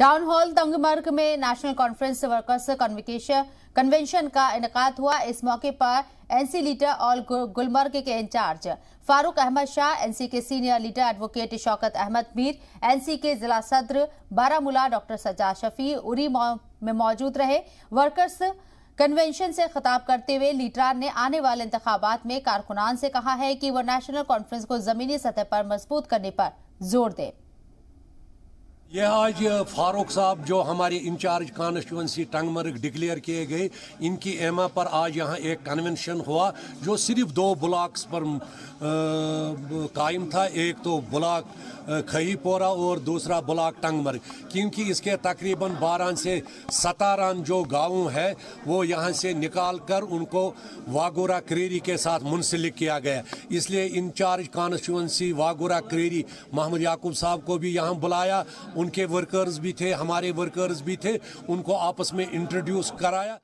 Town hall Tangmarg में national conference workers convention का इनेकाद हुआ। इस मौके पर एनसी लीडर और गुलमर्ग के इंचार्ज फारूक अहमद शाह, एनसी के senior leader advocate Shaukat Ahmad Mir, NC के जिला सदर बारामूला डॉक्टर सज्जाद शफी उरी में मौजूद रहे। वर्कर्स कन्वेंशन से खिताब करते हुए लीडरान ने आने वाले इंतखाबात में कारकुनान से कहा है कि वो नेशनल कॉन्फ्रेंस को जमीनी सतह पर मजबूत करने पर जोर दें। यह आज फारूक साहब जो हमारे इंचार्ज कॉन्स्टिट्यूंसी टंगमर्ग डिक्लेयर किए गए, इनकी एमा पर आज यहाँ एक कन्वेंशन हुआ जो सिर्फ 2 ब्लॉक्स पर कायम था। एक तो ब्लॉक खहीपोरा और दूसरा ब्लॉक टंगमर्ग, क्योंकि इसके तकरीबन 12 से 17 जो गाँव है वो यहाँ से निकाल कर उनको वागोरा क्रेरी के साथ मुंसलिक किया गया। इसलिए इंचार्ज कॉन्स्टिट्यूंसी वागोरा क्रेरी मोहम्मद याकूब साहब को भी यहाँ बुलाया। उनके वर्कर्स भी थे, हमारे वर्कर्स भी थे, उनको आपस में इंट्रोड्यूस कराया।